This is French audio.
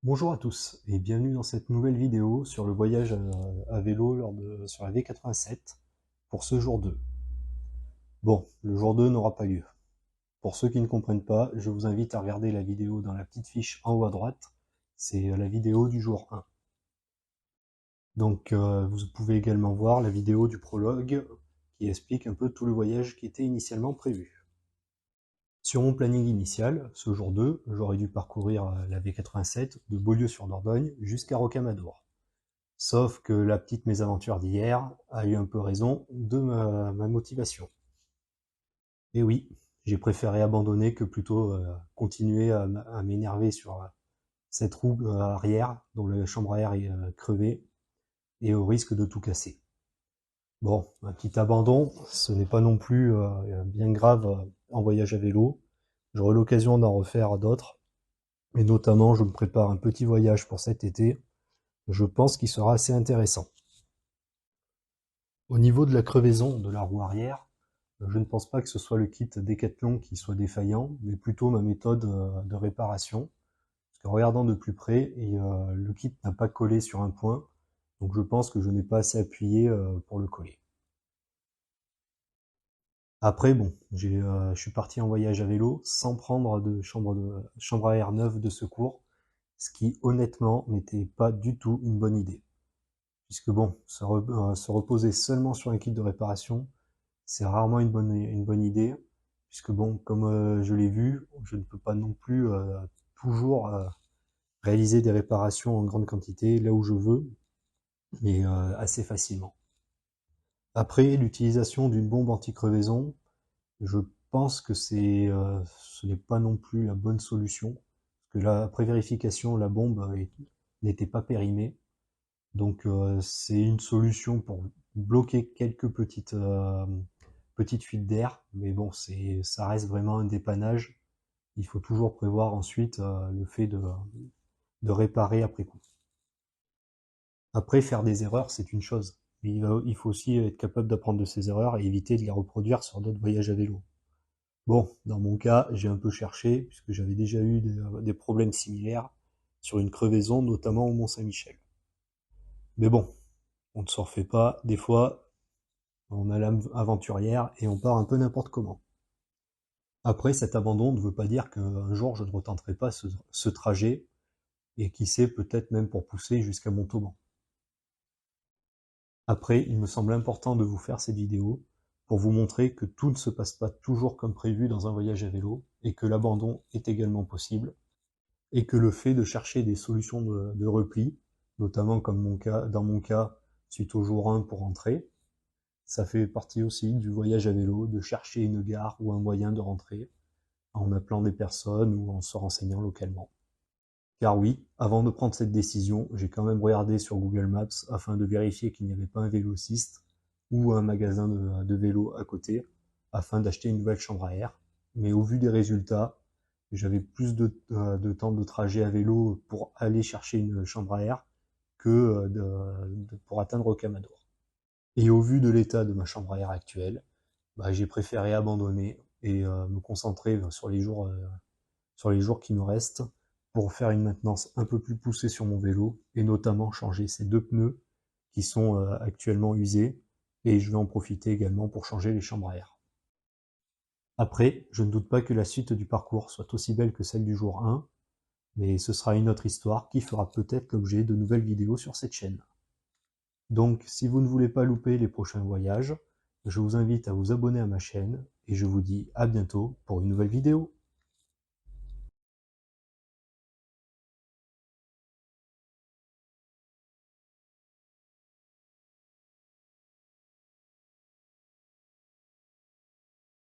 Bonjour à tous et bienvenue dans cette nouvelle vidéo sur le voyage à vélo sur la V87 pour ce jour 2. Bon, le jour 2 n'aura pas lieu. Pour ceux qui ne comprennent pas, je vous invite à regarder la vidéo dans la petite fiche en haut à droite. C'est la vidéo du jour 1. Donc vous pouvez également voir la vidéo du prologue qui explique un peu tout le voyage qui était initialement prévu. Sur mon planning initial, ce jour 2, j'aurais dû parcourir la V87 de Beaulieu-sur-Dordogne jusqu'à Rocamadour. Sauf que la petite mésaventure d'hier a eu un peu raison de ma motivation. Et oui, j'ai préféré abandonner que plutôt continuer à m'énerver sur cette roue arrière dont la chambre à air est crevée et au risque de tout casser. Bon, un petit abandon, ce n'est pas non plus bien grave en voyage à vélo. J'aurai l'occasion d'en refaire d'autres. Et notamment, je me prépare un petit voyage pour cet été. Je pense qu'il sera assez intéressant. Au niveau de la crevaison de la roue arrière, je ne pense pas que ce soit le kit Decathlon qui soit défaillant, mais plutôt ma méthode de réparation. Parce qu'en regardant de plus près, le kit n'a pas collé sur un point, donc je pense que je n'ai pas assez appuyé pour le coller. Après, bon, je suis parti en voyage à vélo sans prendre de chambre à air neuve de secours, ce qui honnêtement n'était pas du tout une bonne idée. Puisque bon, se reposer seulement sur un kit de réparation, c'est rarement une bonne idée, puisque bon, comme je l'ai vu, je ne peux pas non plus toujours réaliser des réparations en grande quantité là où je veux, mais assez facilement. Après, l'utilisation d'une bombe anti-crevaison, je pense que ce n'est pas non plus la bonne solution, parce que là, après vérification, la bombe n'était pas périmée, donc c'est une solution pour bloquer quelques petites fuites d'air, mais bon, ça reste vraiment un dépannage. Il faut toujours prévoir ensuite le fait de réparer après coup. Après, faire des erreurs, c'est une chose. Mais il faut aussi être capable d'apprendre de ses erreurs et éviter de les reproduire sur d'autres voyages à vélo. Bon, dans mon cas, j'ai un peu cherché, puisque j'avais déjà eu des problèmes similaires sur une crevaison, notamment au Mont-Saint-Michel. Mais bon, on ne s'en refait pas. Des fois, on a l'âme aventurière et on part un peu n'importe comment. Après, cet abandon ne veut pas dire qu'un jour je ne retenterai pas ce trajet, et qui sait, peut-être même pour pousser jusqu'à Montauban. Après, il me semble important de vous faire cette vidéo pour vous montrer que tout ne se passe pas toujours comme prévu dans un voyage à vélo, et que l'abandon est également possible, et que le fait de chercher des solutions de repli, notamment comme dans mon cas, suite au jour 1 pour rentrer, ça fait partie aussi du voyage à vélo, de chercher une gare ou un moyen de rentrer, en appelant des personnes ou en se renseignant localement. Car oui, avant de prendre cette décision, j'ai quand même regardé sur Google Maps afin de vérifier qu'il n'y avait pas un vélociste ou un magasin de vélo à côté, afin d'acheter une nouvelle chambre à air. Mais au vu des résultats, j'avais plus de temps de trajet à vélo pour aller chercher une chambre à air que pour atteindre Rocamadour. Et au vu de l'état de ma chambre à air actuelle, bah, j'ai préféré abandonner et me concentrer sur les jours qui me restent pour faire une maintenance un peu plus poussée sur mon vélo et notamment changer ces deux pneus qui sont actuellement usés, et je vais en profiter également pour changer les chambres à air. Après, je ne doute pas que la suite du parcours soit aussi belle que celle du jour 1, mais ce sera une autre histoire qui fera peut-être l'objet de nouvelles vidéos sur cette chaîne. Donc, si vous ne voulez pas louper les prochains voyages, je vous invite à vous abonner à ma chaîne et je vous dis à bientôt pour une nouvelle vidéo.